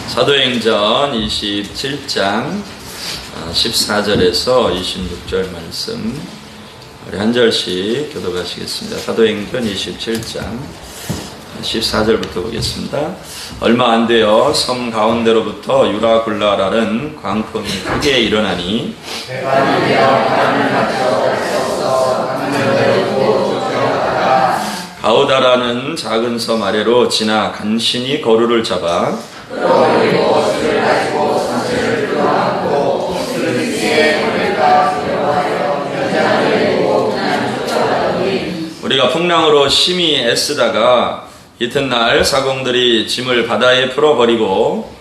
사도행전 27장 14절에서 26절 말씀 우리 한 절씩 교독하시겠습니다. 사도행전 27장 14절부터 보겠습니다. 얼마 안 되어 섬 가운데로부터 유라굴라라는 광풍이 크게 일어나니 가우다라는 작은 섬 아래로 지나 간신히 거루를 잡아 우리가 풍랑으로 심히 애쓰다가 이튿날 사공들이 짐을 바다에 풀어버리고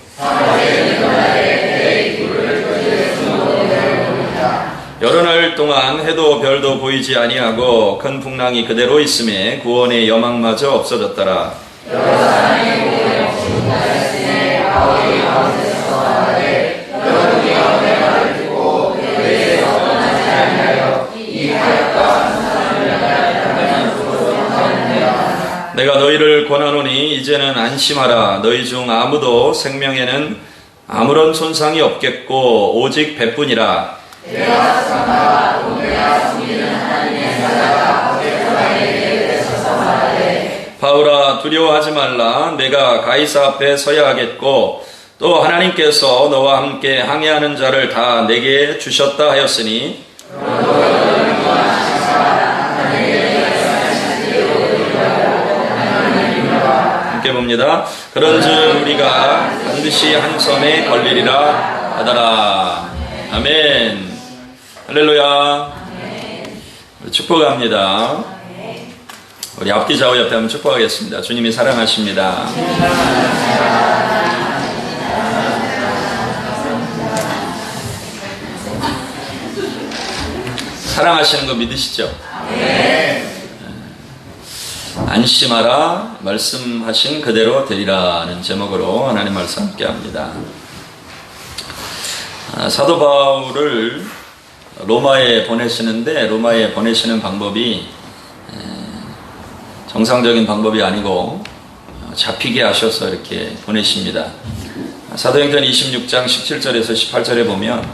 여러 날 동안 해도 별도 보이지 아니하고 큰 풍랑이 그대로 있음에 구원의 여망마저 없어졌더라. 내가 너희를 권하노니 이제는 안심하라. 너희 중 아무도 생명에는 아무런 손상이 없겠고 오직 배뿐이라. 바울아, 두려워하지 말라. 내가 가이사 앞에 서야 하겠고 또 하나님께서 너와 함께 항해하는 자를 다 내게 주셨다 하였으니 함께 봅니다. 그런즉 우리가 반드시 한 섬에 걸리리라 하더라. 아멘. 할렐루야. 축복합니다. 우리 앞뒤 좌우 옆에 한번 축복하겠습니다. 주님이 사랑하십니다. 사랑하시는 거 믿으시죠? 안심하라. 말씀하신 그대로 되리라는 제목으로 하나님 말씀 함께 합니다. 사도 바울을 로마에 보내시는데 로마에 보내시는 방법이 정상적인 방법이 아니고 잡히게 하셔서 이렇게 보내십니다. 사도행전 26장 17절에서 18절에 보면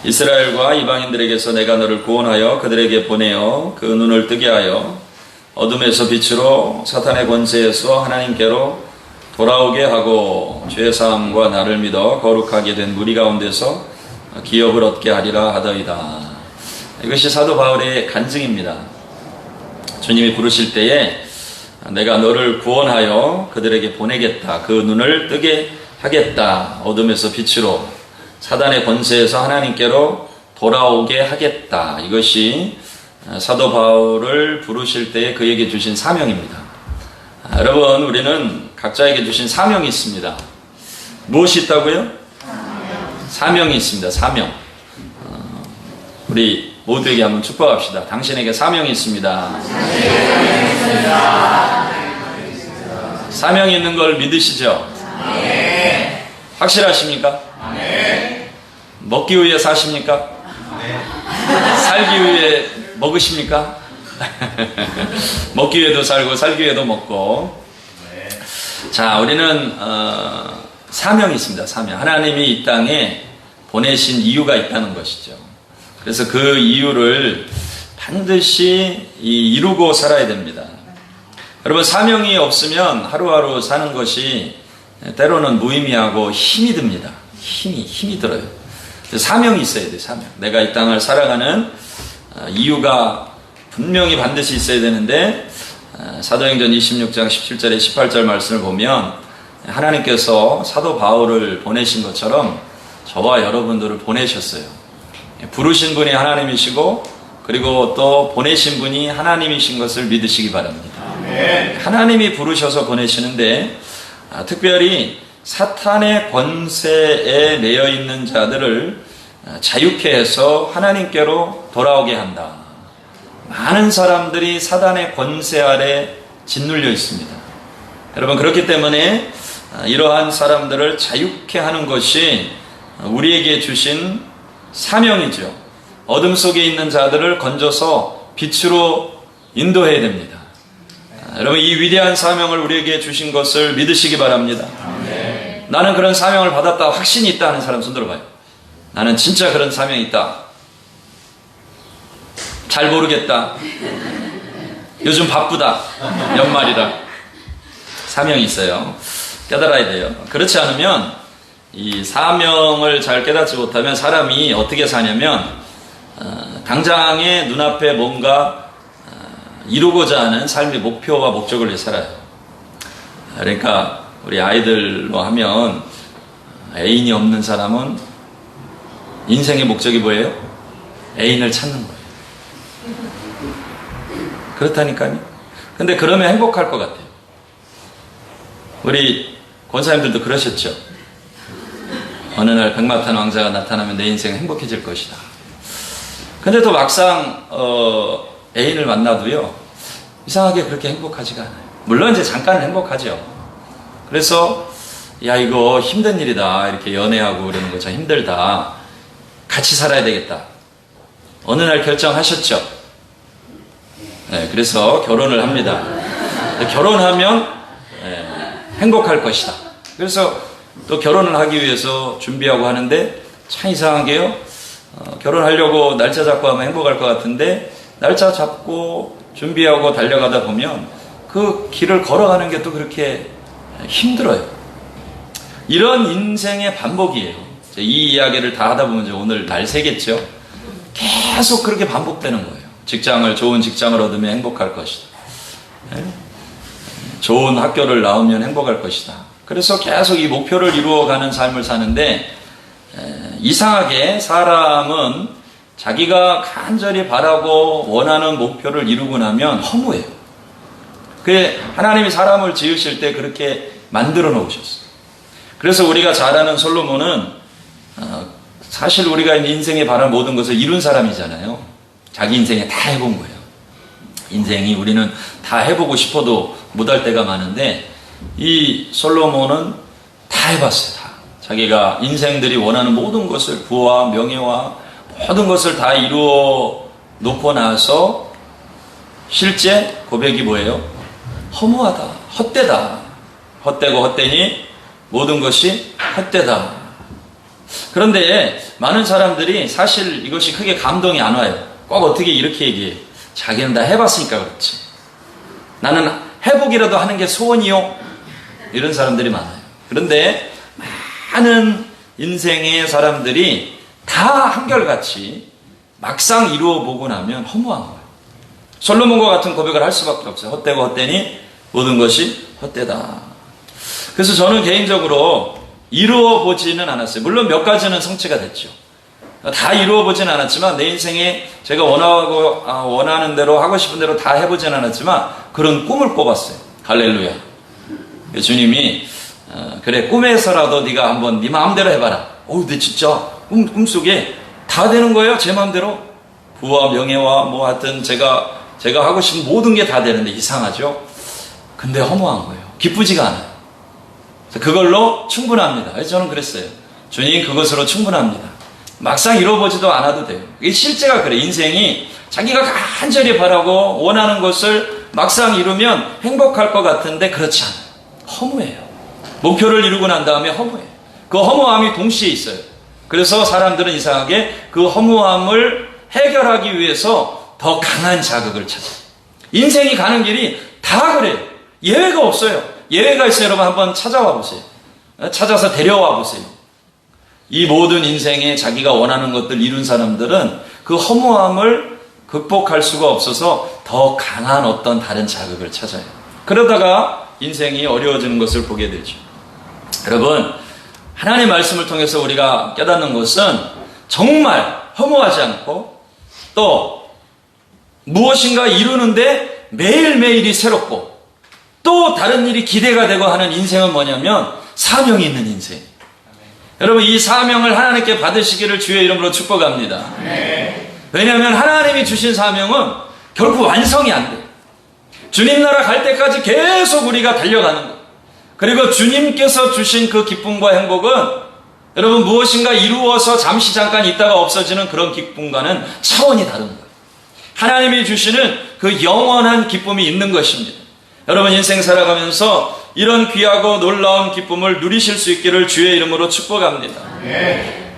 이스라엘과 이방인들에게서 내가 너를 구원하여 그들에게 보내어 그 눈을 뜨게 하여 어둠에서 빛으로 사탄의 권세에서 하나님께로 돌아오게 하고 죄사함과 나를 믿어 거룩하게 된 무리 가운데서 기업을 얻게 하리라 하더이다. 이것이 사도 바울의 간증입니다. 주님이 부르실 때에 내가 너를 구원하여 그들에게 보내겠다. 그 눈을 뜨게 하겠다. 어둠에서 빛으로 사단의 권세에서 하나님께로 돌아오게 하겠다. 이것이 사도 바울을 부르실 때에 그에게 주신 사명입니다. 여러분, 우리는 각자에게 주신 사명이 있습니다. 무엇이 있다고요? 사명이 있습니다. 사명. 우리 모두에게 한번 축복합시다. 당신에게 사명이 있습니다. 사명이 있는 걸 믿으시죠? 확실하십니까? 먹기 위해 사십니까? 살기 위해 먹으십니까? 먹기 위해도 살고 살기 위해도 먹고. 자, 우리는 사명이 있습니다. 사명. 하나님이 이 땅에 보내신 이유가 있다는 것이죠. 그래서 그 이유를 반드시 이루고 살아야 됩니다. 여러분, 사명이 없으면 하루하루 사는 것이 때로는 무의미하고 힘이 듭니다. 힘이 들어요. 사명이 있어야 돼요. 사명. 내가 이 땅을 살아가는 이유가 분명히 반드시 있어야 되는데 사도행전 26장 17절에 18절 말씀을 보면 하나님께서 사도 바울을 보내신 것처럼 저와 여러분들을 보내셨어요. 부르신 분이 하나님이시고 그리고 또 보내신 분이 하나님이신 것을 믿으시기 바랍니다. 하나님이 부르셔서 보내시는데 특별히 사탄의 권세에 매여 있는 자들을 자유케 해서 하나님께로 돌아오게 한다. 많은 사람들이 사단의 권세 아래 짓눌려 있습니다. 여러분, 그렇기 때문에 이러한 사람들을 자유케 하는 것이 우리에게 주신 사명이죠. 어둠 속에 있는 자들을 건져서 빛으로 인도해야 됩니다. 여러분, 이 위대한 사명을 우리에게 주신 것을 믿으시기 바랍니다. 나는 그런 사명을 받았다, 확신이 있다 하는 사람 손 들어봐요. 나는 진짜 그런 사명이 있다. 잘 모르겠다. 요즘 바쁘다. 연말이라. 사명이 있어요. 깨달아야 돼요. 그렇지 않으면 이 사명을 잘 깨닫지 못하면 사람이 어떻게 사냐면 당장의 눈앞에 뭔가 이루고자 하는 삶의 목표와 목적을 위해 살아요. 그러니까 우리 아이들로 하면 애인이 없는 사람은 인생의 목적이 뭐예요? 애인을 찾는 거예요. 그렇다니까요. 근데 그러면 행복할 것 같아요. 우리 권사님들도 그러셨죠. 어느 날 백마탄 왕자가 나타나면 내 인생은 행복해질 것이다. 근데 또 막상 애인을 만나도요, 이상하게 그렇게 행복하지가 않아요. 물론 이제 잠깐은 행복하죠. 그래서 야, 이거 힘든 일이다. 이렇게 연애하고 그러는 거 참 힘들다. 같이 살아야 되겠다. 어느 날 결정하셨죠. 네, 그래서 결혼을 합니다. 결혼하면 행복할 것이다. 그래서 또 결혼을 하기 위해서 준비하고 하는데 참 이상하게요. 결혼하려고 날짜 잡고 하면 행복할 것 같은데 날짜 잡고 준비하고 달려가다 보면 그 길을 걸어가는 게 또 그렇게 힘들어요. 이런 인생의 반복이에요. 이 이야기를 다 하다 보면 오늘 날 새겠죠. 계속 그렇게 반복되는 거예요. 좋은 직장을 얻으면 행복할 것이다. 좋은 학교를 나오면 행복할 것이다. 그래서 계속 이 목표를 이루어가는 삶을 사는데 이상하게 사람은 자기가 간절히 바라고 원하는 목표를 이루고 나면 허무해요. 하나님이 사람을 지으실 때 그렇게 만들어 놓으셨어요. 그래서 우리가 잘 아는 솔로몬은 사실 우리가 인생에 바라는 모든 것을 이룬 사람이잖아요. 자기 인생에 다 해본 거예요. 인생이 우리는 다 해보고 싶어도 못할 때가 많은데 이 솔로몬은 다 해봤어요. 다. 자기가 인생들이 원하는 모든 것을 부와 명예와 모든 것을 다 이루어 놓고 나서 실제 고백이 뭐예요? 허무하다. 헛되다. 헛되고 헛되니 모든 것이 헛되다. 그런데 많은 사람들이 사실 이것이 크게 감동이 안 와요. 꼭 어떻게 이렇게 얘기해요. 자기는 다 해봤으니까 그렇지. 나는 해보기라도 하는 게 소원이요. 이런 사람들이 많아요. 그런데 많은 인생의 사람들이 다 한결같이 막상 이루어 보고 나면 허무한 거예요. 솔로몬과 같은 고백을 할 수밖에 없어요. 헛되고 헛되니 모든 것이 헛되다. 그래서 저는 개인적으로 이루어 보지는 않았어요. 물론 몇 가지는 성취가 됐죠. 다 이루어 보진 않았지만 내 인생에 제가 원하는 대로 하고 싶은 대로 다 해보진 않았지만 그런 꿈을 꿔봤어요. 할렐루야. 주님이 그래 꿈에서라도 네가 한번 네 마음대로 해봐라. 내 진짜 꿈속에 다 되는 거예요. 제 마음대로 부와 명예와 뭐 하여튼 제가 하고 싶은 모든 게 다 되는데 이상하죠. 근데 허무한 거예요. 기쁘지가 않아요. 그걸로 충분합니다. 저는 그랬어요. 주님 그것으로 충분합니다. 막상 이뤄보지도 않아도 돼요. 이게 실제가 그래. 인생이 자기가 간절히 바라고 원하는 것을 막상 이루면 행복할 것 같은데 그렇지 않아요. 허무해요. 목표를 이루고 난 다음에 허무해요. 그 허무함이 동시에 있어요. 그래서 사람들은 이상하게 그 허무함을 해결하기 위해서 더 강한 자극을 찾아요. 인생이 가는 길이 다 그래요. 예외가 없어요. 예외가 있어요. 여러분 한번 찾아와 보세요. 찾아서 데려와 보세요. 이 모든 인생에 자기가 원하는 것들 이룬 사람들은 그 허무함을 극복할 수가 없어서 더 강한 어떤 다른 자극을 찾아요. 그러다가 인생이 어려워지는 것을 보게 되죠. 여러분, 하나님의 말씀을 통해서 우리가 깨닫는 것은 정말 허무하지 않고 또 무엇인가 이루는데 매일매일이 새롭고 또 다른 일이 기대가 되고 하는 인생은 뭐냐면 사명이 있는 인생. 여러분 이 사명을 하나님께 받으시기를 주의 이름으로 축복합니다. 왜냐하면 하나님이 주신 사명은 결국 완성이 안 돼요. 주님 나라 갈 때까지 계속 우리가 달려가는 것. 그리고 주님께서 주신 그 기쁨과 행복은 여러분 무엇인가 이루어서 잠시 잠깐 있다가 없어지는 그런 기쁨과는 차원이 다른 거예요. 하나님이 주시는 그 영원한 기쁨이 있는 것입니다. 여러분 인생 살아가면서 이런 귀하고 놀라운 기쁨을 누리실 수 있기를 주의 이름으로 축복합니다.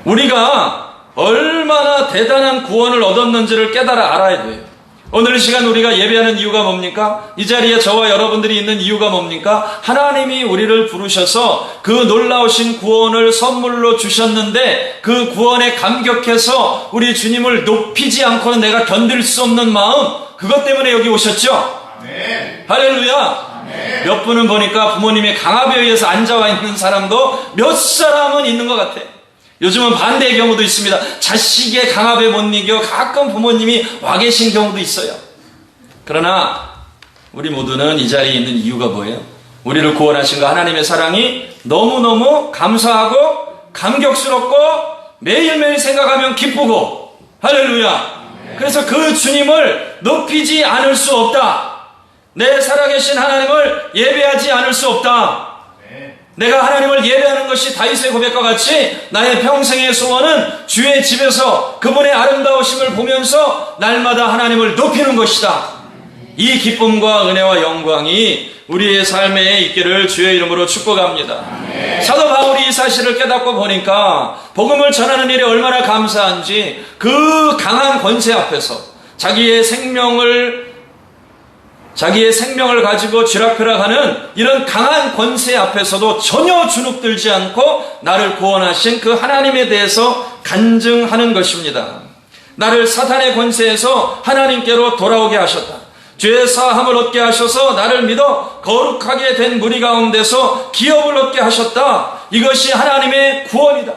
우리가 얼마나 대단한 구원을 얻었는지를 깨달아 알아야 돼요. 오늘 이 시간 우리가 예배하는 이유가 뭡니까? 이 자리에 저와 여러분들이 있는 이유가 뭡니까? 하나님이 우리를 부르셔서 그 놀라우신 구원을 선물로 주셨는데 그 구원에 감격해서 우리 주님을 높이지 않고는 내가 견딜 수 없는 마음, 그것 때문에 여기 오셨죠? 아멘. 할렐루야. 아멘. 몇 분은 보니까 부모님의 강압에 의해서 앉아와 있는 사람도 몇 사람은 있는 것 같아. 요즘은 반대의 경우도 있습니다. 자식의 강압에 못 이겨 가끔 부모님이 와 계신 경우도 있어요. 그러나 우리 모두는 이 자리에 있는 이유가 뭐예요? 우리를 구원하신 그 하나님의 사랑이 너무너무 감사하고 감격스럽고 매일매일 생각하면 기쁘고, 할렐루야. 그래서 그 주님을 높이지 않을 수 없다. 내 살아계신 하나님을 예배하지 않을 수 없다. 내가 하나님을 예배하는 것이 다윗의 고백과 같이 나의 평생의 소원은 주의 집에서 그분의 아름다우심을 보면서 날마다 하나님을 높이는 것이다. 이 기쁨과 은혜와 영광이 우리의 삶에 있기를 주의 이름으로 축복합니다. 사도 바울이 이 사실을 깨닫고 보니까 복음을 전하는 일에 얼마나 감사한지, 그 강한 권세 앞에서 자기의 생명을 가지고 쥐락펴락하는 이런 강한 권세 앞에서도 전혀 주눅들지 않고 나를 구원하신 그 하나님에 대해서 간증하는 것입니다. 나를 사탄의 권세에서 하나님께로 돌아오게 하셨다. 죄의 사함을 얻게 하셔서 나를 믿어 거룩하게 된 무리 가운데서 기업을 얻게 하셨다. 이것이 하나님의 구원이다.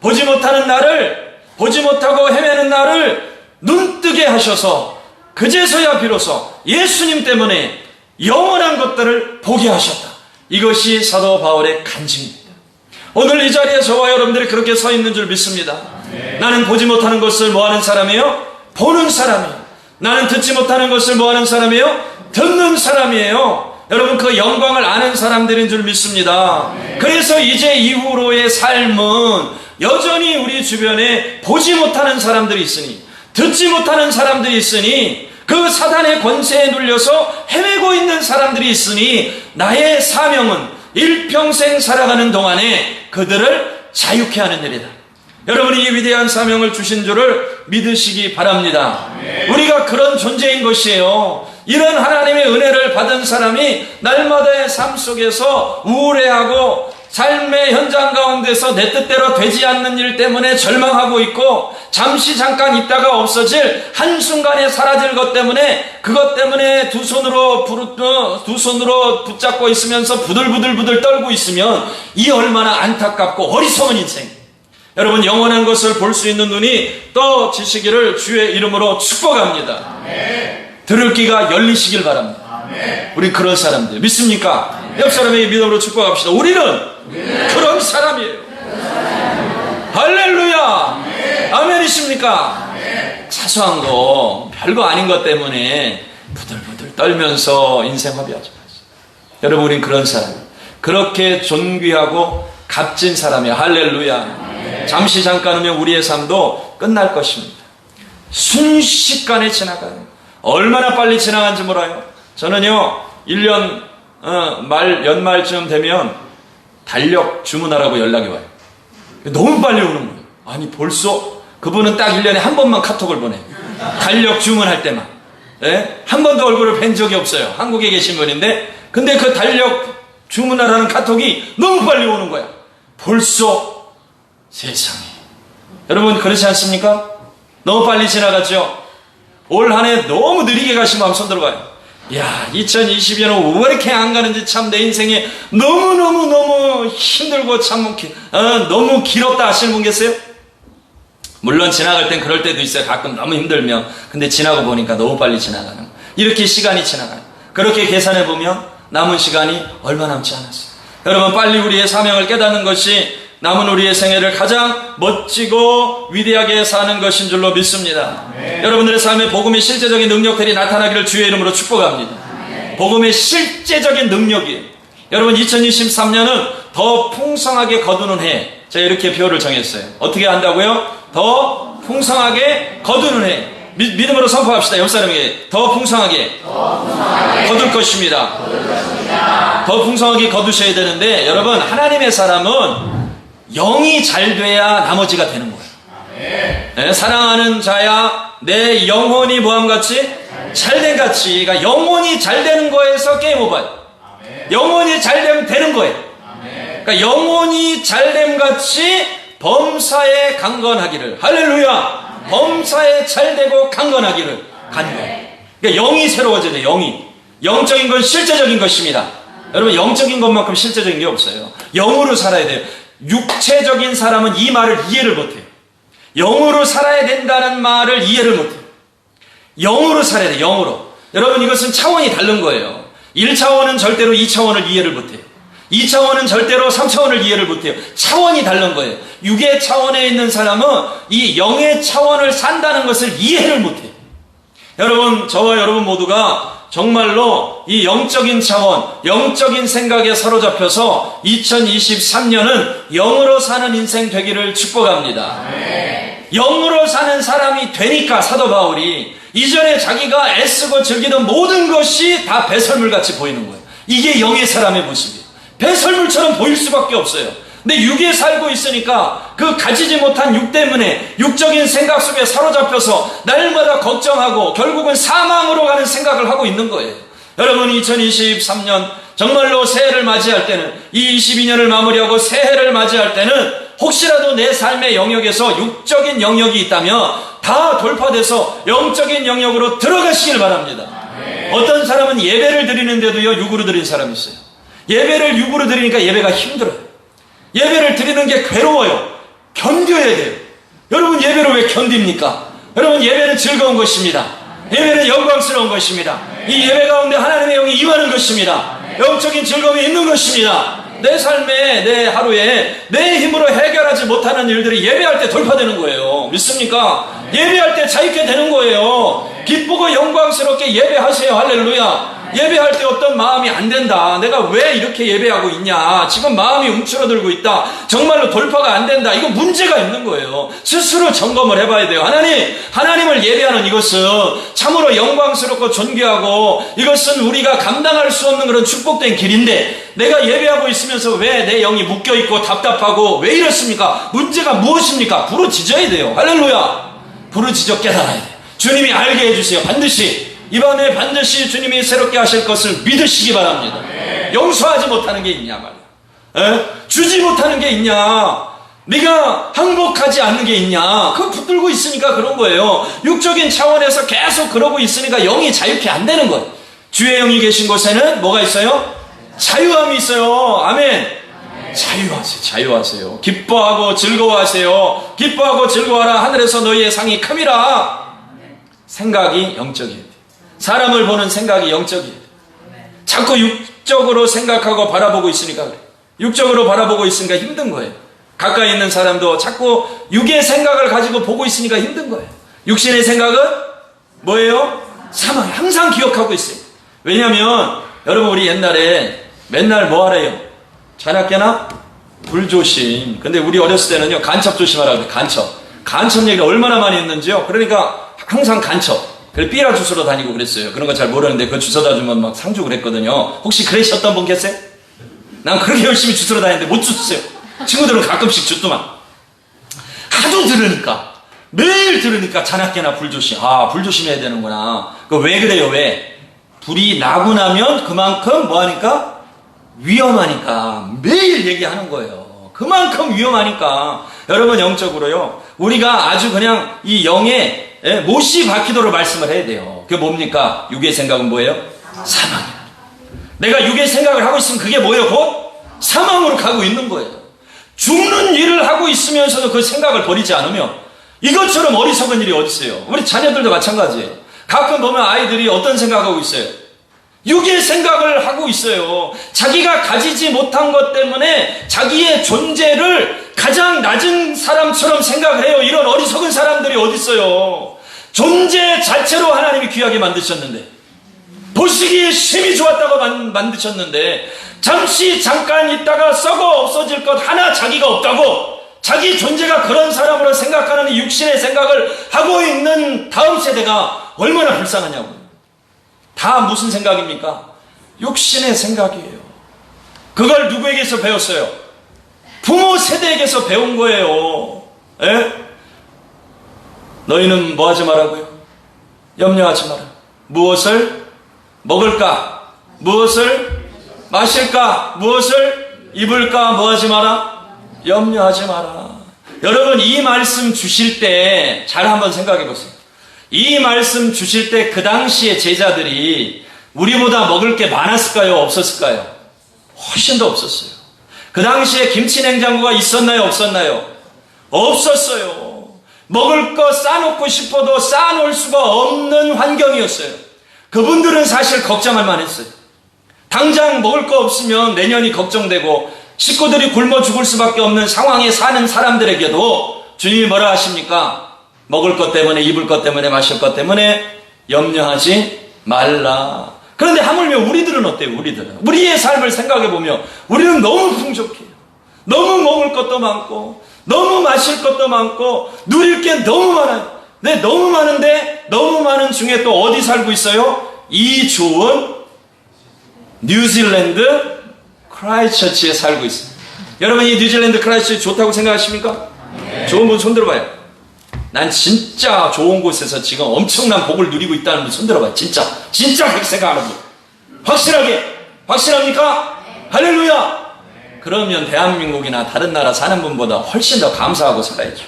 보지 못하는 나를, 보지 못하고 헤매는 나를 눈뜨게 하셔서 그제서야 비로소 예수님 때문에 영원한 것들을 보게 하셨다. 이것이 사도 바울의 간증입니다. 오늘 이 자리에 저와 여러분들이 그렇게 서 있는 줄 믿습니다. 나는 보지 못하는 것을 뭐하는 사람이에요? 보는 사람이에요. 나는 듣지 못하는 것을 뭐하는 사람이에요? 듣는 사람이에요. 여러분, 그 영광을 아는 사람들인 줄 믿습니다. 그래서 이제 이후로의 삶은 여전히 우리 주변에 보지 못하는 사람들이 있으니, 듣지 못하는 사람들이 있으니, 그 사단의 권세에 눌려서 헤매고 있는 사람들이 있으니, 나의 사명은 일평생 살아가는 동안에 그들을 자유케 하는 일이다. 여러분이 이 위대한 사명을 주신 줄을 믿으시기 바랍니다. 우리가 그런 존재인 것이에요. 이런 하나님의 은혜를 받은 사람이 날마다의 삶 속에서 우울해하고 삶의 현장 가운데서 내 뜻대로 되지 않는 일 때문에 절망하고 있고, 잠시 잠깐 있다가 없어질, 한순간에 사라질 것 때문에, 그것 때문에 두 손으로 붙잡고 있으면서 부들부들 떨고 있으면 이 얼마나 안타깝고 어리석은 인생. 여러분, 영원한 것을 볼 수 있는 눈이 떠지시기를 주의 이름으로 축복합니다. 들을 귀가 열리시길 바랍니다. 우리 그런 사람들 믿습니까? 옆 사람에게 믿음으로 축복합시다. 우리는 그런 사람이에요. 할렐루야. 아멘이십니까? 사소한 거, 별거 아닌 것 때문에 부들부들 떨면서 인생 허비하지 마세요. 여러분, 우린 그런 사람, 그렇게 존귀하고 값진 사람이에요. 할렐루야. 잠시 잠깐이면 우리의 삶도 끝날 것입니다. 순식간에 지나가요. 얼마나 빨리 지나간지 몰라요. 저는요, 1년 연말쯤 되면 달력 주문하라고 연락이 와요. 너무 빨리 오는 거예요. 아니, 벌써 그분은 딱 1년에 한 번만 카톡을 보내요. 달력 주문할 때만. 네? 한 번도 얼굴을 뵌 적이 없어요. 한국에 계신 분인데, 근데 그 달력 주문하라는 카톡이 너무 빨리 오는 거야. 벌써 세상에. 여러분, 그렇지 않습니까? 너무 빨리 지나갔죠? 올 한 해 너무 느리게 가신 마음 손 들어봐요. 야, 2022년은 왜 이렇게 안 가는지 참 내 인생에 너무 힘들고 참 너무 길었다 하시는 분 계세요? 물론 지나갈 땐 그럴 때도 있어요. 가끔 너무 힘들면. 근데 지나고 보니까 너무 빨리 지나가는 거예요. 이렇게 시간이 지나가요. 그렇게 계산해 보면 남은 시간이 얼마 남지 않았어요. 여러분, 빨리 우리의 사명을 깨닫는 것이 남은 우리의 생애를 가장 멋지고 위대하게 사는 것인 줄로 믿습니다. 여러분들의 삶에 복음의 실제적인 능력들이 나타나기를 주의 이름으로 축복합니다. 복음의 실제적인 능력이에요. 여러분, 2023년은 더 풍성하게 거두는 해. 제가 이렇게 표를 정했어요. 어떻게 한다고요? 더 풍성하게 거두는 해. 믿음으로 선포합시다. 옆 사람에게 더 풍성하게 거둘 것입니다. 더 풍성하게 거두셔야 되는데, 여러분, 하나님의 사람은 영이 잘 돼야 나머지가 되는 거예요. 네, 사랑하는 자야 내 영혼이 뭐함같이 잘된 같이. 그러니까 영혼이 잘 되는 거에서 게임 오버예요. 영혼이 잘 되면 되는 거예요. 그러니까 영혼이 잘됨 같이 범사에 강건하기를. 할렐루야. 범사에 잘되고 강건하기를 간구해요. 그러니까 영이 새로워져야 돼요. 영이. 영적인 건 실제적인 것입니다. 여러분, 영적인 것만큼 실제적인 게 없어요. 영으로 살아야 돼요. 육체적인 사람은 이 말을 이해를 못해요. 영으로 살아야 된다는 말을 이해를 못해요. 영으로 살아야 돼요. 영으로. 여러분, 이것은 차원이 다른 거예요. 1차원은 절대로 2차원을 이해를 못해요. 2차원은 절대로 3차원을 이해를 못해요. 차원이 다른 거예요. 육의 차원에 있는 사람은 이 영의 차원을 산다는 것을 이해를 못해요. 여러분, 저와 여러분 모두가 정말로 이 영적인 차원, 영적인 생각에 사로잡혀서 2023년은 영으로 사는 인생 되기를 축복합니다. 영으로 사는 사람이 되니까 사도 바울이 이전에 자기가 애쓰고 즐기던 모든 것이 다 배설물같이 보이는 거예요. 이게 영의 사람의 모습이에요. 배설물처럼 보일 수밖에 없어요. 근데 육에 살고 있으니까 그 가지지 못한 육 때문에 육적인 생각 속에 사로잡혀서 날마다 걱정하고 결국은 사망으로 가는 생각을 하고 있는 거예요. 여러분, 2023년 정말로 새해를 맞이할 때는, 이 22년을 마무리하고 새해를 맞이할 때는 혹시라도 내 삶의 영역에서 육적인 영역이 있다면 다 돌파돼서 영적인 영역으로 들어가시길 바랍니다. 어떤 사람은 예배를 드리는데도요, 육으로 드린 사람이 있어요. 예배를 육으로 드리니까 예배가 힘들어요. 예배를 드리는 게 괴로워요. 견뎌야 돼요. 여러분, 예배를 왜 견딥니까? 여러분, 예배는 즐거운 것입니다. 예배는 영광스러운 것입니다. 이 예배 가운데 하나님의 영이 임하는 것입니다. 영적인 즐거움이 있는 것입니다. 내 삶에, 내 하루에 내 힘으로 해결하지 못하는 일들이 예배할 때 돌파되는 거예요. 믿습니까? 예배할 때 자유케 되는 거예요. 기쁘고 영광스럽게 예배하세요. 할렐루야. 예배할 때 어떤 마음이 안 된다, 내가 왜 이렇게 예배하고 있냐, 지금 마음이 움츠러들고 있다, 정말로 돌파가 안 된다, 이거 문제가 있는 거예요. 스스로 점검을 해봐야 돼요. 하나님을 예배하는 이것은 참으로 영광스럽고 존귀하고, 이것은 우리가 감당할 수 없는 그런 축복된 길인데, 내가 예배하고 있으면서 왜 내 영이 묶여있고 답답하고 왜 이렇습니까? 문제가 무엇입니까? 부르짖어야 돼요. 할렐루야. 부르짖어 깨달아야 돼요. 주님이 알게 해주세요. 반드시 이번에 반드시 주님이 새롭게 하실 것을 믿으시기 바랍니다. 용서하지 못하는 게 있냐 말이야. 주지 못하는 게 있냐, 네가 항복하지 않는 게 있냐, 그거 붙들고 있으니까 그런 거예요. 육적인 차원에서 계속 그러고 있으니까 영이 자유케 안 되는 거예요. 주의 영이 계신 곳에는 뭐가 있어요? 자유함이 있어요. 아멘. 자유하세요. 기뻐하고 즐거워하세요. 기뻐하고 즐거워하라. 하늘에서 너희의 상이 큼이라. 생각이 영적이에요. 사람을 보는 생각이 영적이에요. 자꾸 육적으로 생각하고 바라보고 있으니까 그래요. 육적으로 바라보고 있으니까 힘든 거예요. 가까이 있는 사람도 자꾸 육의 생각을 가지고 보고 있으니까 힘든 거예요. 육신의 생각은 뭐예요? 사망. 항상 기억하고 있어요. 왜냐하면 여러분, 우리 옛날에 맨날 뭐 하래요? 자나깨나 불조심. 근데 우리 어렸을 때는요, 간첩 조심하라고 해요. 간첩 얘기를 얼마나 많이 했는지요. 그러니까 항상 간첩. 그래, 삐라 주소로 다니고 그랬어요. 그런 거 잘 모르는데 그 주소다 주면 막 상주 그랬거든요. 혹시 그러셨던 분 계세요? 난 그렇게 열심히 주소로 다녔는데 못 줬어요. 친구들은 가끔씩 줬더만. 하도 들으니까, 매일 들으니까 자나깨나 불조심. 아, 불조심해야 되는구나. 그 왜 그래요? 왜? 불이 나고 나면 그만큼 뭐하니까? 위험하니까. 매일 얘기하는 거예요. 그만큼 위험하니까. 여러분, 영적으로요, 우리가 아주 그냥 이 영의 못이 박히도록 말씀을 해야 돼요. 그게 뭡니까? 육의 생각은 뭐예요? 사망이에요. 내가 육의 생각을 하고 있으면 그게 뭐예요? 곧 사망으로 가고 있는 거예요. 죽는 일을 하고 있으면서도 그 생각을 버리지 않으면 이것처럼 어리석은 일이 어디 있어요? 우리 자녀들도 마찬가지예요. 가끔 보면 아이들이 어떤 생각하고 있어요? 육의 생각을 하고 있어요. 자기가 가지지 못한 것 때문에 자기의 존재를 가장 낮은 사람처럼 생각을 해요. 이런 어리석은 사람들이 어디 있어요? 존재 자체로 하나님이 귀하게 만드셨는데, 보시기에 심히 좋았다고 만드셨는데, 잠깐 있다가 썩어 없어질 것 하나 자기가 없다고, 자기 존재가 그런 사람으로 생각하는 이 육신의 생각을 하고 있는 다음 세대가 얼마나 불쌍하냐고요. 다 무슨 생각입니까? 육신의 생각이에요. 그걸 누구에게서 배웠어요? 부모 세대에게서 배운 거예요. 에? 너희는 뭐 하지 말라고요? 염려하지 마라. 무엇을 먹을까? 무엇을 마실까? 무엇을 입을까? 뭐 하지 마라? 염려하지 마라. 여러분, 이 말씀 주실 때 잘 한번 생각해 보세요. 이 말씀 주실 때 그 당시에 제자들이 우리보다 먹을 게 많았을까요? 없었을까요? 훨씬 더 없었어요. 그 당시에 김치 냉장고가 있었나요? 없었나요? 없었어요. 먹을 거 싸놓고 싶어도 싸놓을 수가 없는 환경이었어요. 그분들은 사실 걱정할 만했어요. 당장 먹을 거 없으면 내년이 걱정되고 식구들이 굶어 죽을 수밖에 없는 상황에 사는 사람들에게도 주님이 뭐라 하십니까? 먹을 것 때문에, 입을 것 때문에, 마실 것 때문에 염려하지 말라. 그런데 하물며 우리들은 어때요? 우리의 삶을 생각해 보면 우리는 너무 풍족해요. 너무 먹을 것도 많고 너무 마실 것도 많고 누릴 게 너무 많아요. 네, 너무 많은데 너무 많은 중에 또 어디 살고 있어요? 이 좋은 뉴질랜드 크라이스처치에 살고 있어요. 여러분, 이 뉴질랜드 크라이스처치 좋다고 생각하십니까? 네. 좋은 분 손 들어봐요. 난 진짜 좋은 곳에서 지금 엄청난 복을 누리고 있다는 분 손 들어봐요. 진짜 그렇게 생각하는 분. 확실합니까? 네. 할렐루야. 네. 그러면 대한민국이나 다른 나라 사는 분보다 훨씬 더 감사하고 살아야죠.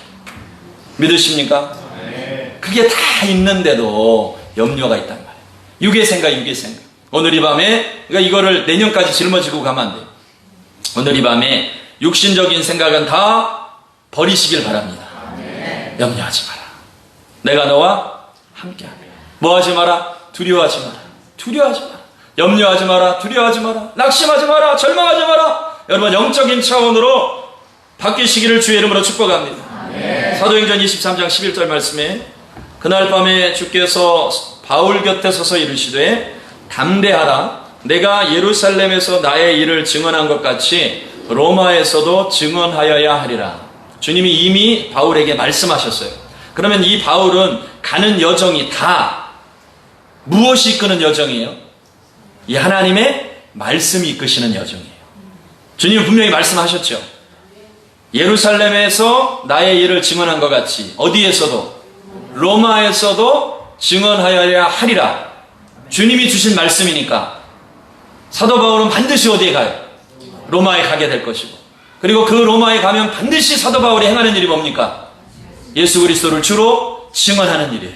믿으십니까? 네. 그게 다 있는데도 염려가 있단 말이에요. 육의 생각. 오늘 이 밤에, 그러니까 이거를 내년까지 짊어지고 가면 안 돼요. 오늘 이 밤에 육신적인 생각은 다 버리시길 바랍니다. 아멘. 염려하지 마라. 내가 너와 함께하며. 뭐 하지 마라? 두려워하지 마라. 염려하지 마라. 두려워하지 마라. 낙심하지 마라. 절망하지 마라. 여러분, 영적인 차원으로 바뀌시기를 주의 이름으로 축복합니다. 아멘. 사도행전 23장 11절 말씀에 그날 밤에 주께서 바울 곁에 서서 이르시되 담대하라. 내가 예루살렘에서 나의 일을 증언한 것 같이 로마에서도 증언하여야 하리라. 주님이 이미 바울에게 말씀하셨어요. 그러면 이 바울은 가는 여정이 다 무엇이 이끄는 여정이에요? 이 하나님의 말씀이 이끄시는 여정이에요. 주님은 분명히 말씀하셨죠. 예루살렘에서 나의 일을 증언한 것 같이 어디에서도? 로마에서도 증언하여야 하리라. 주님이 주신 말씀이니까 사도 바울은 반드시 어디에 가요? 로마에 가게 될 것이고, 그리고 그 로마에 가면 반드시 사도 바울이 행하는 일이 뭡니까? 예수 그리스도를 주로 증언하는 일이에요.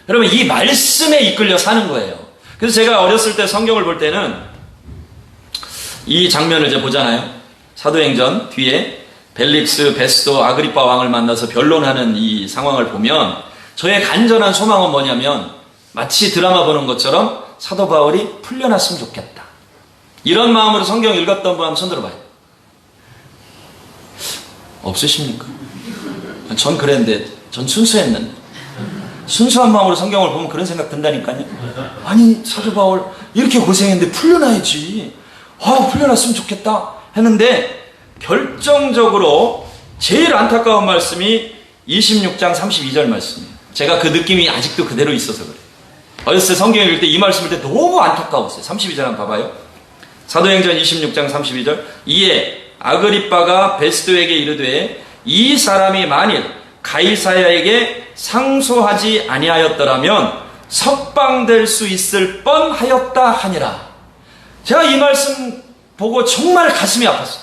여러분, 이 말씀에 이끌려 사는 거예요. 그래서 제가 어렸을 때 성경을 볼 때는 이 장면을 이제 보잖아요. 사도행전 뒤에 벨릭스, 베스도, 아그리파 왕을 만나서 변론하는 이 상황을 보면 저의 간절한 소망은 뭐냐면 마치 드라마 보는 것처럼 사도 바울이 풀려났으면 좋겠다. 이런 마음으로 성경 읽었던 분 한번 손 들어봐요. 없으십니까? 전 그랬는데, 전 순수했는데. 순수한 마음으로 성경을 보면 그런 생각 든다니까요. 아니, 사도 바울 이렇게 고생했는데 풀려나야지. 풀려났으면 좋겠다 했는데 결정적으로 제일 안타까운 말씀이 26장 32절 말씀이에요. 제가 그 느낌이 아직도 그대로 있어서 그래요. 어렸을 때 성경 읽을 때 이 말씀 읽을 때 너무 안타까웠어요. 32절 한번 봐봐요. 사도행전 26장 32절. 이에 아그리빠가 베스도에게 이르되 이 사람이 만일 가이사야에게 상소하지 아니하였더라면 석방될 수 있을 뻔하였다 하니라. 제가 이 말씀 보고 정말 가슴이 아팠어요.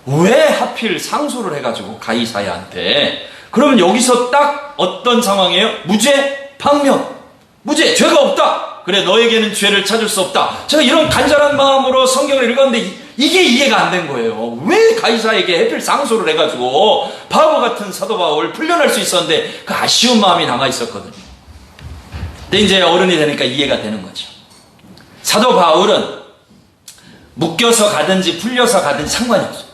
왜 하필 상소를 해가지고 가이사야한테. 그러면 여기서 딱 어떤 상황이에요? 무죄, 방면. 무죄, 죄가 없다. 그래, 너에게는 죄를 찾을 수 없다. 제가 이런 간절한 마음으로 성경을 읽었는데 이게 이해가 안 된 거예요. 왜 가이사에게 하필 상소를 해가지고 바보 같은 사도 바울 풀려날 수 있었는데 그 아쉬운 마음이 남아 있었거든요. 근데 이제 어른이 되니까 이해가 되는 거죠. 사도 바울은 묶여서 가든지 풀려서 가든지 상관이 없어요.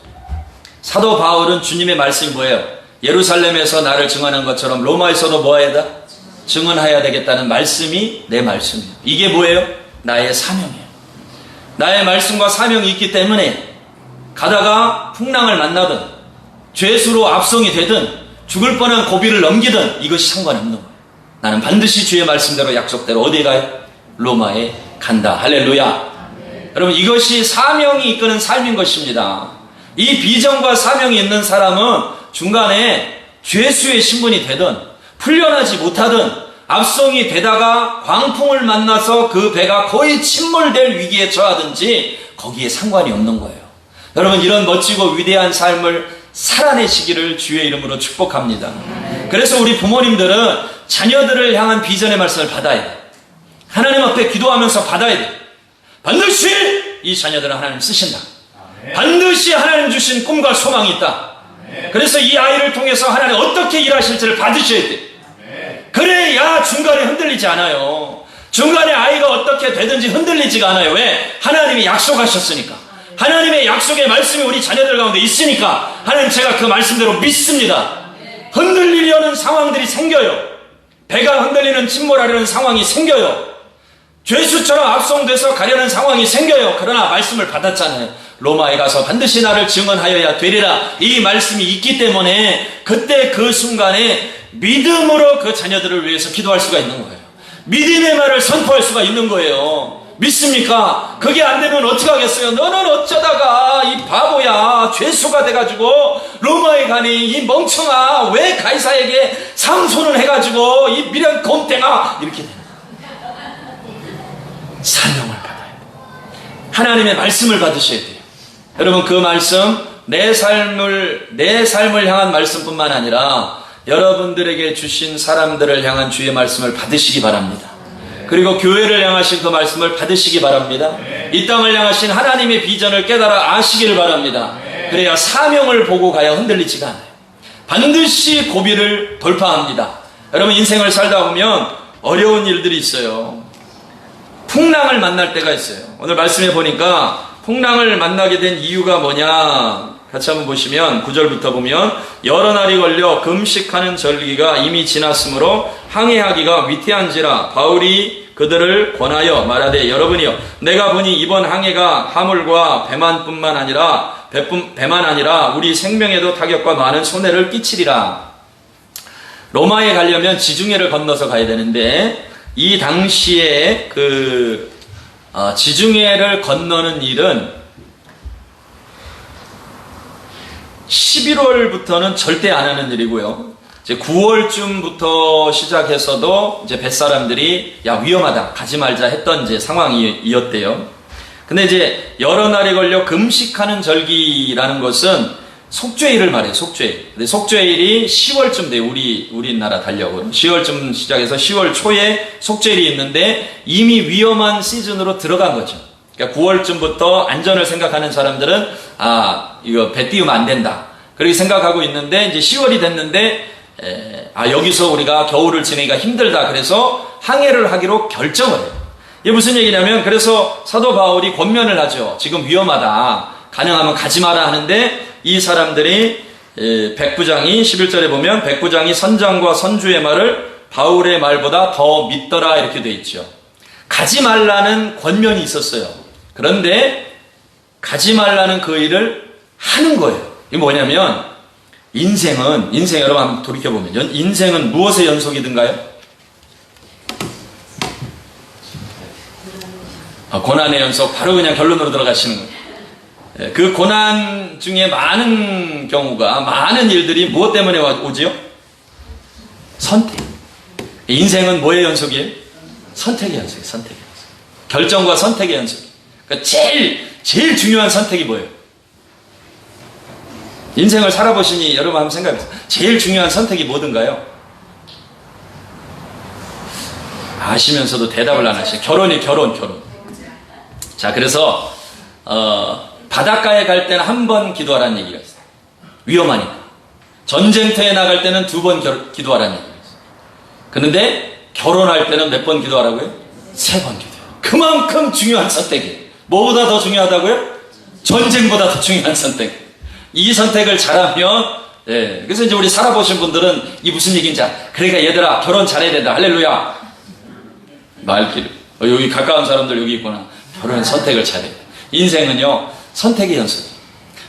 사도 바울은 주님의 말씀이 뭐예요? 예루살렘에서 나를 증언한 것처럼 로마에서도 뭐 해야 돼? 증언해야 되겠다는 말씀이 내 말씀이에요. 이게 뭐예요? 나의 사명이에요. 나의 말씀과 사명이 있기 때문에 가다가 풍랑을 만나든 죄수로 압송이 되든 죽을 뻔한 고비를 넘기든 이것이 상관없는 거예요. 나는 반드시 주의 말씀대로 약속대로 어디에 가요? 로마에 간다. 할렐루야. 여러분, 이것이 사명이 이끄는 삶인 것입니다. 이 비전과 사명이 있는 사람은 중간에 죄수의 신분이 되든 풀려나지 못하든 압송이 되다가 광풍을 만나서 그 배가 거의 침몰될 위기에 처하든지 거기에 상관이 없는 거예요. 여러분, 이런 멋지고 위대한 삶을 살아내시기를 주의 이름으로 축복합니다. 그래서 우리 부모님들은 자녀들을 향한 비전의 말씀을 받아야 돼요. 하나님 앞에 기도하면서 받아야 돼요. 반드시 이 자녀들은 하나님 쓰신다. 반드시 하나님 주신 꿈과 소망이 있다. 그래서 이 아이를 통해서 하나님 어떻게 일하실지를 받으셔야 돼요. 그래야 중간에 흔들리지 않아요. 중간에 아이가 어떻게 되든지 흔들리지가 않아요. 왜? 하나님이 약속하셨으니까. 하나님의 약속의 말씀이 우리 자녀들 가운데 있으니까 하나님, 제가 그 말씀대로 믿습니다. 흔들리려는 상황들이 생겨요. 배가 흔들리는 침몰하려는 상황이 생겨요. 죄수처럼 압송돼서 가려는 상황이 생겨요. 그러나 말씀을 받았잖아요. 로마에 가서 반드시 나를 증언하여야 되리라. 이 말씀이 있기 때문에 그때 그 순간에 믿음으로 그 자녀들을 위해서 기도할 수가 있는 거예요. 믿음의 말을 선포할 수가 있는 거예요. 믿습니까? 그게 안 되면 어떻게 하겠어요? 너는 어쩌다가 이 바보야, 죄수가 돼가지고 로마에 가니, 이 멍청아, 왜 가이사에게 상소를 해가지고 이 미련 곰탱아, 이렇게 되는 거예요. 사명을 받아야 돼요. 하나님의 말씀을 받으셔야 돼요. 여러분, 그 말씀, 내 삶을 향한 말씀뿐만 아니라 여러분들에게 주신 사람들을 향한 주의 말씀을 받으시기 바랍니다. 그리고 교회를 향하신 그 말씀을 받으시기 바랍니다. 이 땅을 향하신 하나님의 비전을 깨달아 아시기를 바랍니다. 그래야 사명을 보고 가야 흔들리지가 않아요. 반드시 고비를 돌파합니다. 여러분, 인생을 살다 보면 어려운 일들이 있어요. 풍랑을 만날 때가 있어요. 오늘 말씀해 보니까 풍랑을 만나게 된 이유가 뭐냐, 같이 한번 보시면 9절부터 보면, 여러 날이 걸려 금식하는 절기가 이미 지났으므로 항해하기가 위태한지라 바울이 그들을 권하여 말하되, 여러분이여, 내가 보니 이번 항해가 화물과 배만 아니라 우리 생명에도 타격과 많은 손해를 끼치리라. 로마에 가려면 지중해를 건너서 가야 되는데, 이 당시에 지중해를 건너는 일은 11월부터는 절대 안 하는 일이고요. 이제 9월쯤부터 시작해서도 이제 뱃사람들이 야, 위험하다, 가지 말자 했던 이제 상황이었대요. 근데 이제 여러 날이 걸려 금식하는 절기라는 것은 속죄일을 말해요. 속죄일. 근데 속죄일이 10월쯤 돼요. 우리나라 달력은 10월쯤 시작해서 10월 초에 속죄일이 있는데 이미 위험한 시즌으로 들어간 거죠. 그러니까 9월쯤부터 안전을 생각하는 사람들은 이거 배 띄우면 안 된다, 그렇게 생각하고 있는데, 이제 10월이 됐는데 여기서 우리가 겨울을 지내기가 힘들다, 그래서 항해를 하기로 결정을 해요. 이게 무슨 얘기냐면, 그래서 사도 바울이 권면을 하죠. 지금 위험하다, 가능하면 가지 마라 하는데, 이 사람들이 백부장이 11절에 보면 백부장이 선장과 선주의 말을 바울의 말보다 더 믿더라, 이렇게 돼 있죠. 가지 말라는 권면이 있었어요. 그런데 가지 말라는 그 일을 하는 거예요. 이게 뭐냐면, 인생 여러분 한번 돌이켜보면 인생은 무엇의 연속이든가요? 고난의 연속. 바로 그냥 결론으로 들어가시는 거예요. 그 고난 중에 많은 경우가, 많은 일들이 무엇 때문에 오지요? 선택. 인생은 뭐의 연속이에요? 선택의 연속이에요. 선택의 연속. 결정과 선택의 연속. 그러니까 제일 중요한 선택이 뭐예요? 인생을 살아보시니 여러분 한번 생각해보세요. 제일 중요한 선택이 뭐든가요? 아시면서도 대답을 안 하시죠. 결혼. 자, 그래서 바닷가에 갈 때는 한 번 기도하라는 얘기가 있어요. 위험하니까. 전쟁터에 나갈 때는 2번 기도하라는 얘기가 있어요. 그런데 결혼할 때는 몇 번 기도하라고요? 3번 기도해요. 그만큼 중요한 선택이에요. 뭐보다 더 중요하다고요? 전쟁보다 더 중요한 선택. 이 선택을 잘하면, 그래서 이제 우리 살아보신 분들은 이 무슨 얘기인지, 그러니까 얘들아, 결혼 잘해야 된다. 할렐루야. 말길. 여기 가까운 사람들 여기 있구나. 결혼 선택을 잘해야 돼. 인생은요, 선택의 연속.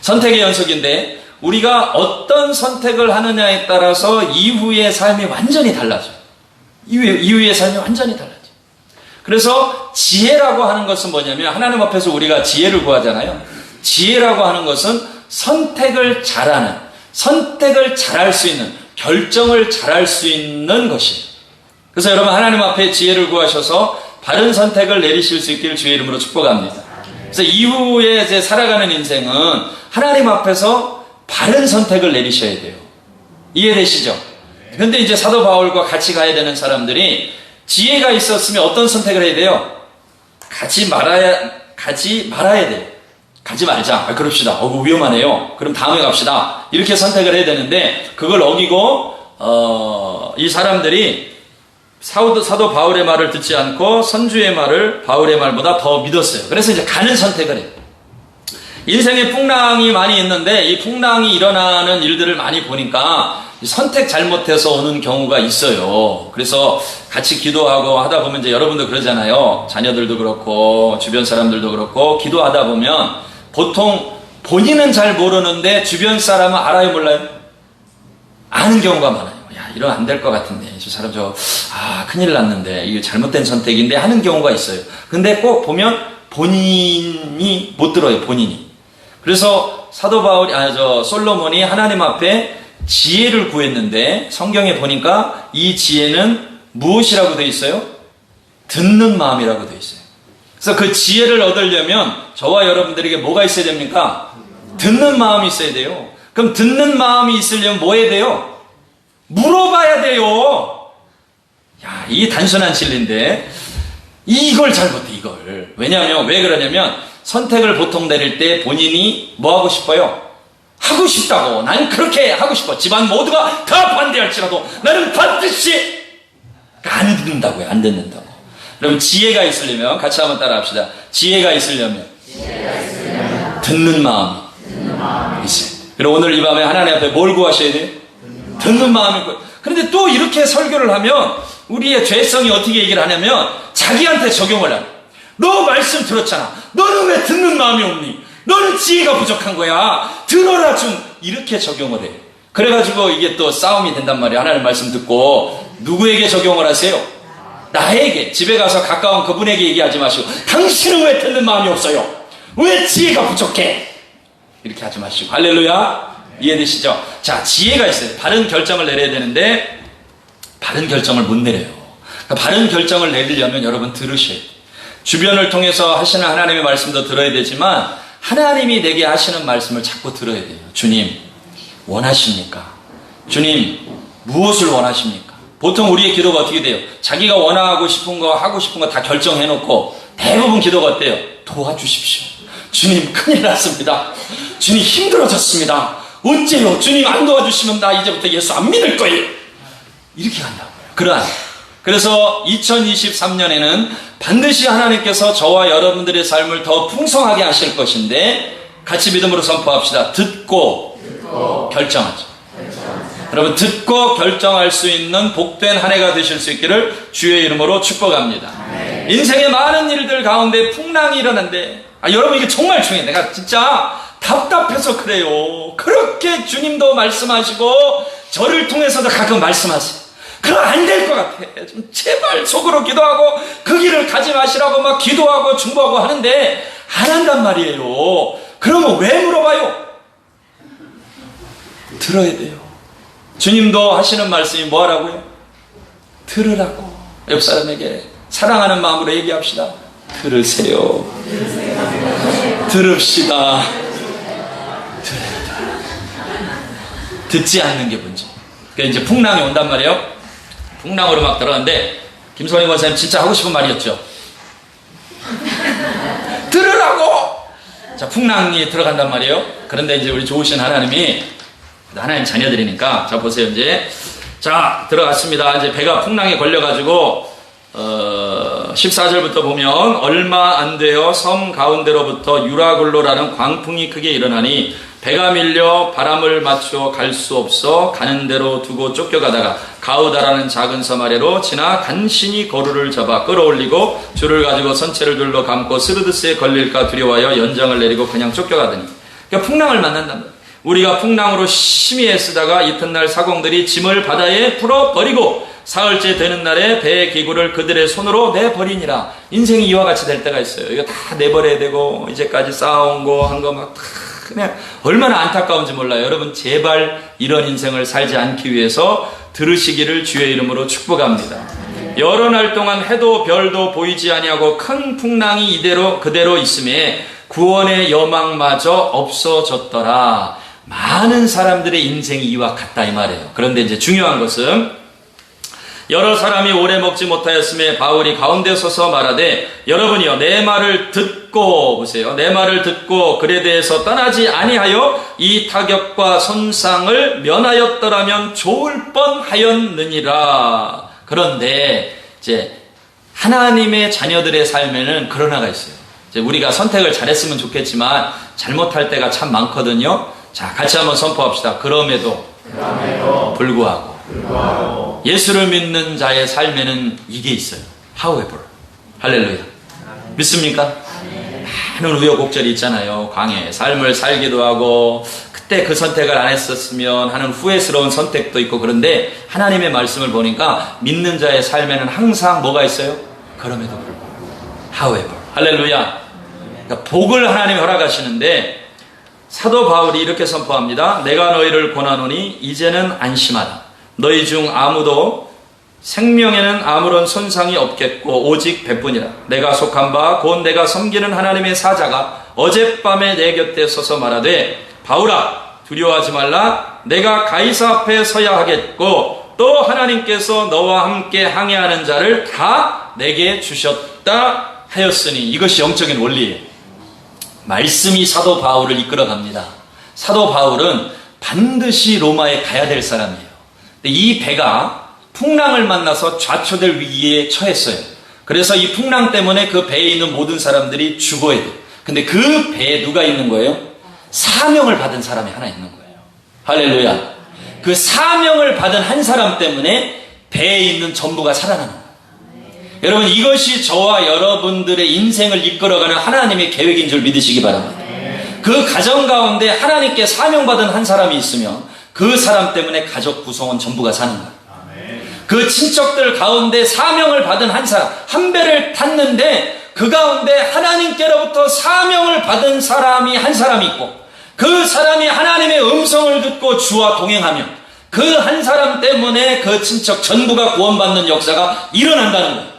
선택의 연속인데, 우리가 어떤 선택을 하느냐에 따라서 이후의 삶이 완전히 달라져요. 이후의 삶이 완전히 달라져요. 그래서 지혜라고 하는 것은 뭐냐면 하나님 앞에서 우리가 지혜를 구하잖아요. 지혜라고 하는 것은 선택을 잘하는, 선택을 잘할 수 있는, 결정을 잘할 수 있는 것이에요. 그래서 여러분 하나님 앞에 지혜를 구하셔서 바른 선택을 내리실 수 있기를 주의 이름으로 축복합니다. 그래서 이후에 이제 살아가는 인생은 하나님 앞에서 바른 선택을 내리셔야 돼요. 이해되시죠? 근데 이제 사도 바울과 같이 가야 되는 사람들이 지혜가 있었으면 어떤 선택을 해야 돼요? 가지 말아야 돼요. 가지 말자. 그럽시다. 위험하네요. 그럼 다음에 갑시다. 이렇게 선택을 해야 되는데, 그걸 어기고, 이 사람들이 사도 바울의 말을 듣지 않고 선주의 말을 바울의 말보다 더 믿었어요. 그래서 이제 가는 선택을 해요. 인생에 풍랑이 많이 있는데, 이 풍랑이 일어나는 일들을 많이 보니까 선택 잘못해서 오는 경우가 있어요. 그래서 같이 기도하고 하다 보면 이제 여러분도 그러잖아요. 자녀들도 그렇고 주변 사람들도 그렇고 기도하다 보면 보통 본인은 잘 모르는데 주변 사람은 알아요, 몰라요? 아는 경우가 많아요. 야, 이러면 안 될 것 같은데 저 사람 큰일 났는데 이게 잘못된 선택인데 하는 경우가 있어요. 근데 꼭 보면 본인이 못 들어요, 본인이. 그래서 솔로몬이 하나님 앞에 지혜를 구했는데 성경에 보니까 이 지혜는 무엇이라고 되어 있어요? 듣는 마음이라고 되어 있어요. 그래서 그 지혜를 얻으려면 저와 여러분들에게 뭐가 있어야 됩니까? 듣는 마음이 있어야 돼요. 그럼 듣는 마음이 있으려면 뭐 해야 돼요? 물어봐야 돼요. 야, 이게 단순한 진리인데 이걸 잘 못해, 이걸. 왜냐하면 왜 그러냐면 선택을 보통 내릴 때 본인이 뭐 하고 싶어요? 하고 싶다고. 나는 그렇게 하고 싶어. 집안 모두가 다 반대할지라도 나는 반드시 안 듣는다고요. 안 듣는다고. 그럼 지혜가 있으려면 같이 한번 따라 합시다. 지혜가 있으려면 듣는 마음이 있어요. 그리고 오늘 이 밤에 하나님 앞에 뭘 구하셔야 돼요? 듣는 마음이 있고. 그런데 또 이렇게 설교를 하면 우리의 죄성이 어떻게 얘기를 하냐면 자기한테 적용을 해요. 너 말씀 들었잖아. 너는 왜 듣는 마음이 없니? 너는 지혜가 부족한 거야. 들어라 좀. 이렇게 적용을 해요. 그래가지고 이게 또 싸움이 된단 말이에요. 하나님 말씀 듣고 누구에게 적용을 하세요? 나에게. 집에 가서 가까운 그분에게 얘기하지 마시고 당신은 왜 듣는 마음이 없어요? 왜 지혜가 부족해? 이렇게 하지 마시고. 할렐루야. 이해되시죠? 자, 지혜가 있어요. 바른 결정을 내려야 되는데 바른 결정을 못 내려요. 그러니까 바른 결정을 내리려면 여러분 들으셔야 돼요. 주변을 통해서 하시는 하나님의 말씀도 들어야 되지만 하나님이 내게 하시는 말씀을 자꾸 들어야 돼요. 주님, 원하십니까? 주님, 무엇을 원하십니까? 보통 우리의 기도가 어떻게 돼요? 자기가 원하고 싶은 거, 하고 싶은 거 다 결정해놓고 대부분 기도가 어때요? 도와주십시오. 주님, 큰일 났습니다. 주님, 힘들어졌습니다. 어째요? 주님 안 도와주시면 나 이제부터 예수 안 믿을 거예요. 이렇게 한다고요. 그래서 2023년에는 반드시 하나님께서 저와 여러분들의 삶을 더 풍성하게 하실 것인데 같이 믿음으로 선포합시다. 듣고 결정하죠. 여러분, 듣고 결정할 수 있는 복된 한 해가 되실 수 있기를 주의 이름으로 축복합니다. 인생의 많은 일들 가운데 풍랑이 일어난데 여러분, 이게 정말 중요해요. 내가 진짜 답답해서 그래요. 그렇게 주님도 말씀하시고 저를 통해서도 가끔 말씀하세요. 그럼 안 될 것 같아. 좀 제발 속으로 기도하고 그 길을 가지 마시라고 막 기도하고 중보하고 하는데 안 한단 말이에요. 그러면 왜 물어봐요? 들어야 돼요. 주님도 하시는 말씀이 뭐하라고요? 들으라고. 옆 사람에게 사랑하는 마음으로 얘기합시다. 들으세요. 들읍시다. 듣지 않는 게 문제. 그러니까 이제 풍랑이 온단 말이에요. 풍랑으로 막 들어가는데 김성희 권사님 진짜 하고 싶은 말이었죠. 들으라고. 자, 풍랑이 들어간단 말이에요. 그런데 이제 우리 좋으신 하나님이 하나님 자녀들이니까 자 보세요. 이제 자 들어갔습니다. 이제 배가 풍랑에 걸려가지고 14절부터 보면 얼마 안 되어 섬 가운데로부터 유라굴로라는 광풍이 크게 일어나니 배가 밀려 바람을 맞춰 갈 수 없어 가는 대로 두고 쫓겨가다가 가우다라는 작은 섬 아래로 지나 간신히 거루를 잡아 끌어올리고 줄을 가지고 선체를 둘러 감고 스르드스에 걸릴까 두려워하여 연장을 내리고 그냥 쫓겨가더니. 그러니까 풍랑을 만난단 말이에요. 우리가 풍랑으로 심히 애쓰다가 이튿날 사공들이 짐을 바다에 풀어버리고 사흘째 되는 날에 배의 기구를 그들의 손으로 내버리니라. 인생이 이와 같이 될 때가 있어요. 이거 다 내버려야 되고 이제까지 쌓아온 거 한 거 막 다 그냥 얼마나 안타까운지 몰라요. 여러분 제발 이런 인생을 살지 않기 위해서 들으시기를 주의 이름으로 축복합니다. 여러 날 동안 해도 별도 보이지 아니하고 큰 풍랑이 그대로 있음에 구원의 여망마저 없어졌더라. 많은 사람들의 인생이 이와 같다 이 말이에요. 그런데 이제 중요한 것은 여러 사람이 오래 먹지 못하였음에 바울이 가운데 서서 말하되 여러분이여 내 말을 듣고 보세요. 내 말을 듣고 글에 대해서 떠나지 아니하여 이 타격과 손상을 면하였더라면 좋을 뻔하였느니라. 그런데 이제 하나님의 자녀들의 삶에는 그러나가 있어요. 이제 우리가 선택을 잘했으면 좋겠지만 잘못할 때가 참 많거든요. 자, 같이 한번 선포합시다. 그럼에도 불구하고 예수를 믿는 자의 삶에는 이게 있어요. However. 할렐루야. 믿습니까? 많은 우여곡절이 있잖아요. 광야의 삶을 살기도 하고 그때 그 선택을 안 했었으면 하는 후회스러운 선택도 있고 그런데 하나님의 말씀을 보니까 믿는 자의 삶에는 항상 뭐가 있어요? 그럼에도 불구하고 However. 할렐루야. 그러니까 복을 하나님이 허락하시는데 사도 바울이 이렇게 선포합니다. 내가 너희를 권하노니 이제는 안심하라. 너희 중 아무도 생명에는 아무런 손상이 없겠고 오직 배뿐이라. 내가 속한 바 곧 내가 섬기는 하나님의 사자가 어젯밤에 내 곁에 서서 말하되 바울아 두려워하지 말라. 내가 가이사 앞에 서야 하겠고 또 하나님께서 너와 함께 항해하는 자를 다 내게 주셨다 하였으니. 이것이 영적인 원리예요. 말씀이 사도 바울을 이끌어갑니다. 사도 바울은 반드시 로마에 가야 될 사람이에요. 이 배가 풍랑을 만나서 좌초될 위기에 처했어요. 그래서 이 풍랑 때문에 그 배에 있는 모든 사람들이 죽어야 돼요. 근데 그 배에 누가 있는 거예요? 사명을 받은 사람이 하나 있는 거예요. 할렐루야. 그 사명을 받은 한 사람 때문에 배에 있는 전부가 살아나는 거예요. 여러분 이것이 저와 여러분들의 인생을 이끌어가는 하나님의 계획인 줄 믿으시기 바랍니다. 그 가정 가운데 하나님께 사명받은 한 사람이 있으면 그 사람 때문에 가족 구성원 전부가 사는 거예요. 그 친척들 가운데 사명을 받은 한 사람, 한 배를 탔는데 그 가운데 하나님께로부터 사명을 받은 사람이 한 사람이 있고 그 사람이 하나님의 음성을 듣고 주와 동행하며 그 한 사람 때문에 그 친척 전부가 구원받는 역사가 일어난다는 거예요.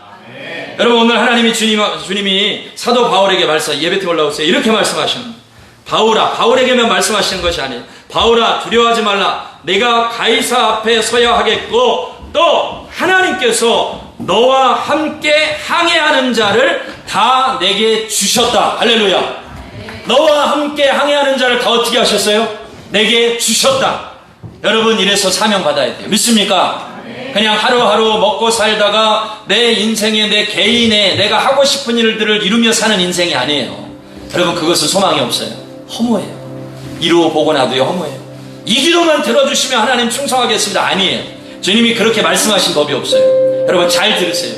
여러분 오늘 하나님이 주님이 사도 바울에게 예배팀 올라오세요. 이렇게 말씀하시는 거예요. 바울아, 바울에게만 말씀하시는 것이 아니에요. 바울아 두려워하지 말라. 내가 가이사 앞에 서야 하겠고 또 하나님께서 너와 함께 항해하는 자를 다 내게 주셨다. 할렐루야. 너와 함께 항해하는 자를 다 어떻게 하셨어요? 내게 주셨다. 여러분 이래서 사명 받아야 돼요. 믿습니까? 그냥 하루하루 먹고 살다가 내 인생에 내 개인의 내가 하고 싶은 일들을 이루며 사는 인생이 아니에요. 여러분 그것은 소망이 없어요. 허무해요. 이루어 보고 나도요 허무해요. 이 기도만 들어주시면 하나님 충성하겠습니다. 아니에요. 주님이 그렇게 말씀하신 법이 없어요. 여러분 잘 들으세요.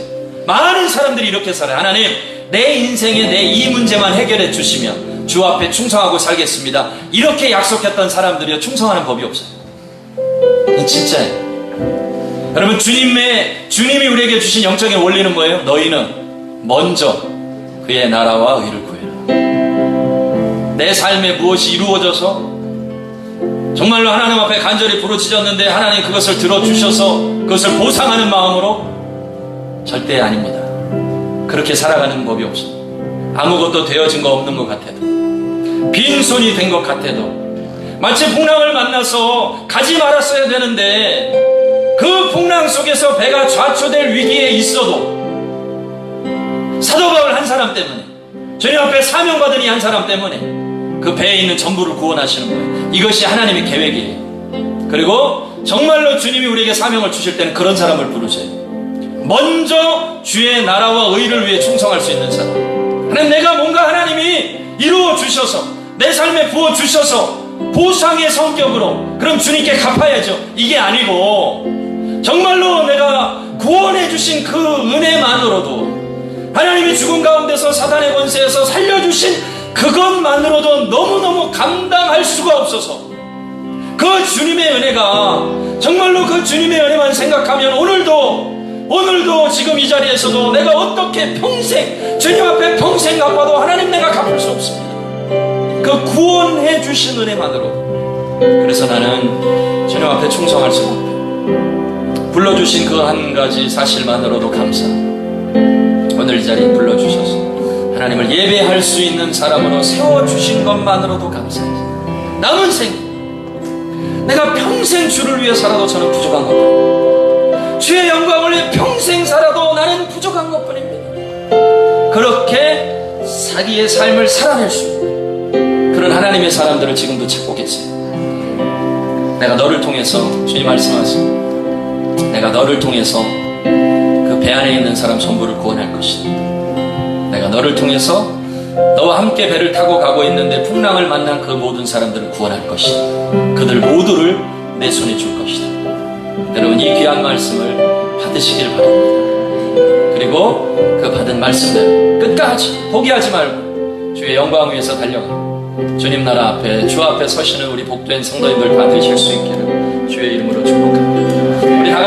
많은 사람들이 이렇게 살아요. 하나님 내 인생에 내 이 문제만 해결해 주시면 주 앞에 충성하고 살겠습니다. 이렇게 약속했던 사람들이요 충성하는 법이 없어요. 진짜예요. 여러분 주님이 우리에게 주신 영적인 원리는 뭐예요? 너희는 먼저 그의 나라와 의를 구해라. 내 삶에 무엇이 이루어져서 정말로 하나님 앞에 간절히 부르짖었는데 하나님 그것을 들어주셔서 그것을 보상하는 마음으로 절대 아닙니다. 그렇게 살아가는 법이 없습니다. 아무것도 되어진 거 없는 것 같아도 빈손이 된 것 같아도 마치 풍랑을 만나서 가지 말았어야 되는데 그 풍랑 속에서 배가 좌초될 위기에 있어도 사도 바울 한 사람 때문에 주님 앞에 사명받은 이 한 사람 때문에 그 배에 있는 전부를 구원하시는 거예요. 이것이 하나님의 계획이에요. 그리고 정말로 주님이 우리에게 사명을 주실 때는 그런 사람을 부르세요. 먼저 주의 나라와 의를 위해 충성할 수 있는 사람. 하나님 내가 뭔가 하나님이 이루어 주셔서 내 삶에 부어 주셔서 보상의 성격으로 그럼 주님께 갚아야죠. 이게 아니고 정말로 내가 구원해 주신 그 은혜만으로도 하나님이 죽음 가운데서 사단의 권세에서 살려주신 그것만으로도 너무너무 감당할 수가 없어서 그 주님의 은혜가 정말로 그 그 주님의 은혜만 생각하면 오늘도 지금 이 자리에서도 내가 어떻게 평생 주님 앞에 평생 갚아도 하나님 내가 갚을 수 없습니다. 그 구원해 주신 은혜만으로. 그래서 나는 주님 앞에 충성할 수밖에. 불러주신 그 한 가지 사실만으로도 감사. 오늘 이 자리에 불러주셔서 하나님을 예배할 수 있는 사람으로 세워주신 것만으로도 감사해요. 남은 생 내가 평생 주를 위해 살아도 저는 부족한 것뿐입니다. 주의 영광을 위해 평생 살아도 나는 부족한 것뿐입니다. 그렇게 자기의 삶을 살아낼 수 있는 그런 하나님의 사람들을 지금도 찾고 계세요. 내가 너를 통해서, 주님 말씀하십니다. 내가 너를 통해서 그 배 안에 있는 사람 전부를 구원할 것이다. 내가 너를 통해서 너와 함께 배를 타고 가고 있는데 풍랑을 만난 그 모든 사람들을 구원할 것이다. 그들 모두를 내 손에 줄 것이다. 여러분, 이 귀한 말씀을 받으시길 바랍니다. 그리고 그 받은 말씀대로 끝까지 포기하지 말고 주의 영광 위해서 달려가 주님 나라 앞에 주 앞에 서시는 우리 복된 성도님들 받으실 수 있기를